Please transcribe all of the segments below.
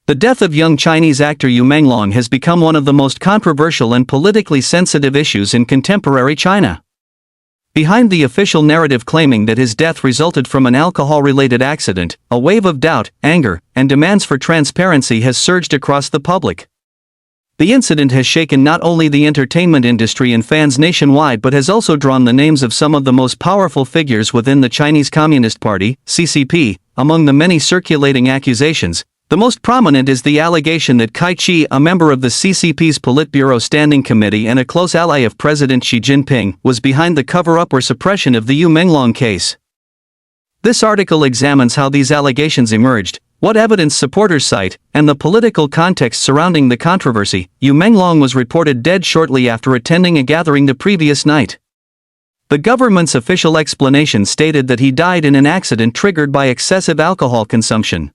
The death of young Chinese actor Yu Menglong has become one of the most controversial and politically sensitive issues in contemporary China. Behind the official narrative claiming that his death resulted from an alcohol-related accident, a wave of doubt, anger, and demands for transparency has surged across the public. The incident has shaken not only the entertainment industry and fans nationwide but has also drawn the names of some of the most powerful figures within the Chinese Communist Party, CCP. Among the many circulating accusations, the most prominent is the allegation that Cai Qi, a member of the CCP's Politburo Standing Committee and a close ally of President Xi Jinping, was behind the cover-up or suppression of the Yu Menglong case. This article examines how these allegations emerged, what evidence supporters cite, and the political context surrounding the controversy. Yu Menglong was reported dead shortly after attending a gathering the previous night. The government's official explanation stated that he died in an accident triggered by excessive alcohol consumption.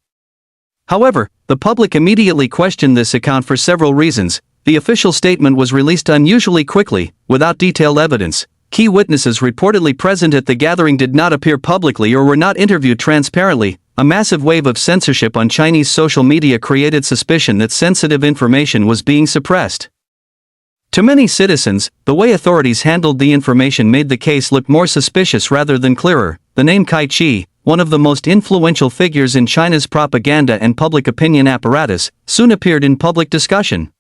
However, the public immediately questioned this account for several reasons. The official statement was released unusually quickly, without detailed evidence. Key witnesses reportedly present at the gathering did not appear publicly or were not interviewed transparently. A massive wave of censorship on Chinese social media created suspicion that sensitive information was being suppressed. To many citizens, the way authorities handled the information made the case look more suspicious rather than clearer. The name Cai Qi, one of the most influential figures in China's propaganda and public opinion apparatus, soon appeared in public discussion.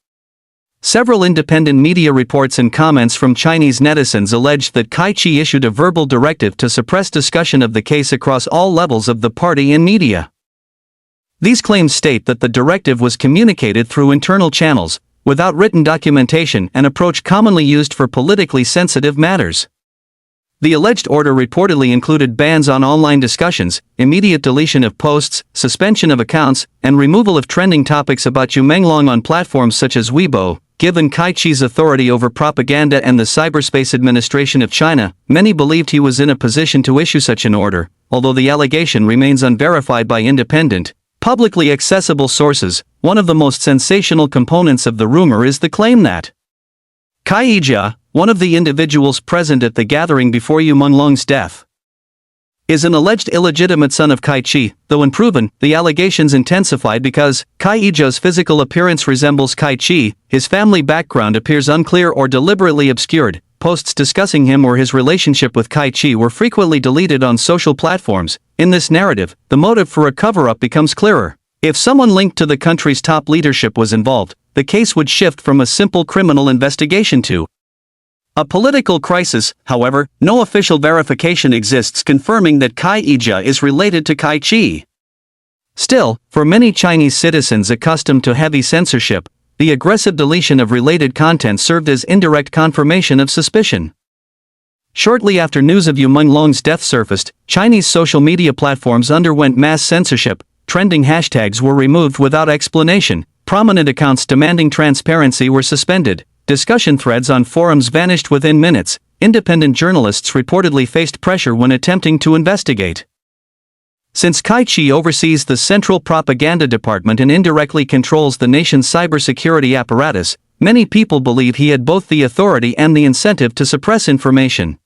Several independent media reports and comments from Chinese netizens alleged that Cai Qi issued a verbal directive to suppress discussion of the case across all levels of the party and media. These claims state that the directive was communicated through internal channels, without written documentation, an approach commonly used for politically sensitive matters. The alleged order reportedly included bans on online discussions, immediate deletion of posts, suspension of accounts, and removal of trending topics about Yu Menglong on platforms such as Weibo. Given Cai Qi's authority over propaganda and the cyberspace administration of China, many believed he was in a position to issue such an order, although the allegation remains unverified by independent, publicly accessible sources. One of the most sensational components of the rumor is the claim that Cai Qi, one of the individuals present at the gathering before Yu Menglong's death, is an alleged illegitimate son of Cai Qi. Though unproven, the allegations intensified because Cai Qi's physical appearance resembles Cai Qi, his family background appears unclear or deliberately obscured. Posts discussing him or his relationship with Cai Qi were frequently deleted on social platforms. In this narrative, the motive for a cover-up becomes clearer. If someone linked to the country's top leadership was involved, the case would shift from a simple criminal investigation to a political crisis. However, no official verification exists confirming that Cai Qi is related to Cai Qi. Still, for many Chinese citizens accustomed to heavy censorship, the aggressive deletion of related content served as indirect confirmation of suspicion. Shortly after news of Yu Menglong's death surfaced, Chinese social media platforms underwent mass censorship. Trending hashtags were removed without explanation. Prominent accounts demanding transparency were suspended. Discussion threads on forums vanished within minutes. Independent journalists reportedly faced pressure when attempting to investigate. Since Cai Qi oversees the Central Propaganda Department and indirectly controls the nation's cybersecurity apparatus, many people believe he had both the authority and the incentive to suppress information.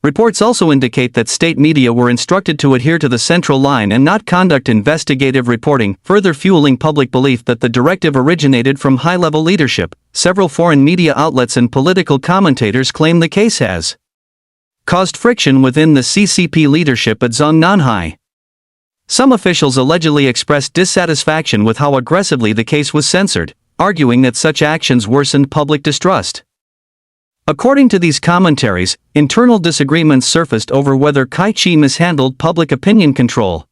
Reports also indicate that state media were instructed to adhere to the central line and not conduct investigative reporting, further fueling public belief that the directive originated from high-level leadership. Several foreign media outlets and political commentators claim the case has caused friction within the CCP leadership at Zhongnanhai. Some officials allegedly expressed dissatisfaction with how aggressively the case was censored, arguing that such actions worsened public distrust. According to these commentaries, internal disagreements surfaced over whether Cai Qi mishandled public opinion control.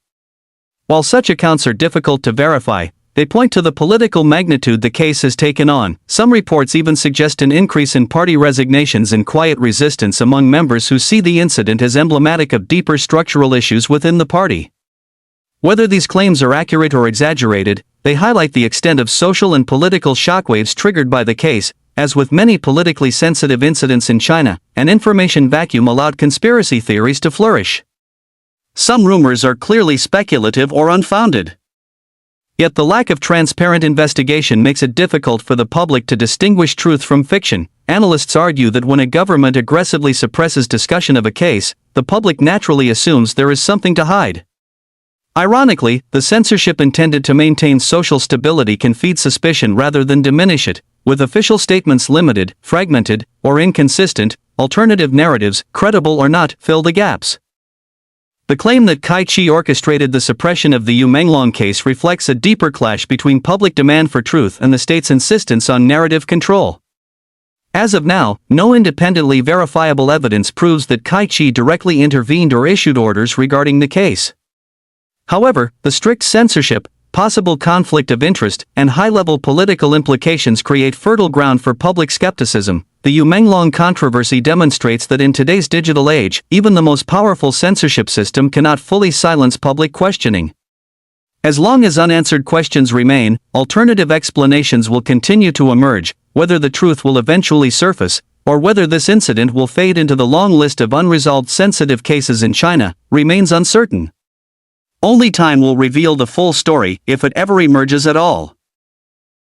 While such accounts are difficult to verify, they point to the political magnitude the case has taken on. Some reports even suggest an increase in party resignations and quiet resistance among members who see the incident as emblematic of deeper structural issues within the party. Whether these claims are accurate or exaggerated, they highlight the extent of social and political shockwaves triggered by the case. As with many politically sensitive incidents in China, an information vacuum allowed conspiracy theories to flourish. Some rumors are clearly speculative or unfounded. Yet the lack of transparent investigation makes it difficult for the public to distinguish truth from fiction. Analysts argue that when a government aggressively suppresses discussion of a case, the public naturally assumes there is something to hide. Ironically, the censorship intended to maintain social stability can feed suspicion rather than diminish it, with official statements limited, fragmented, or inconsistent. Alternative narratives, credible or not, fill the gaps. The claim that Cai Qi orchestrated the suppression of the Yu Menglong case reflects a deeper clash between public demand for truth and the state's insistence on narrative control. As of now, no independently verifiable evidence proves that Cai Qi directly intervened or issued orders regarding the case. However, the strict censorship, possible conflict of interest, and high-level political implications create fertile ground for public skepticism. The Yu Menglong controversy demonstrates that in today's digital age, even the most powerful censorship system cannot fully silence public questioning. As long as unanswered questions remain, alternative explanations will continue to emerge. Whether the truth will eventually surface, or whether this incident will fade into the long list of unresolved sensitive cases in China, remains uncertain. Only time will reveal the full story, if it ever emerges at all.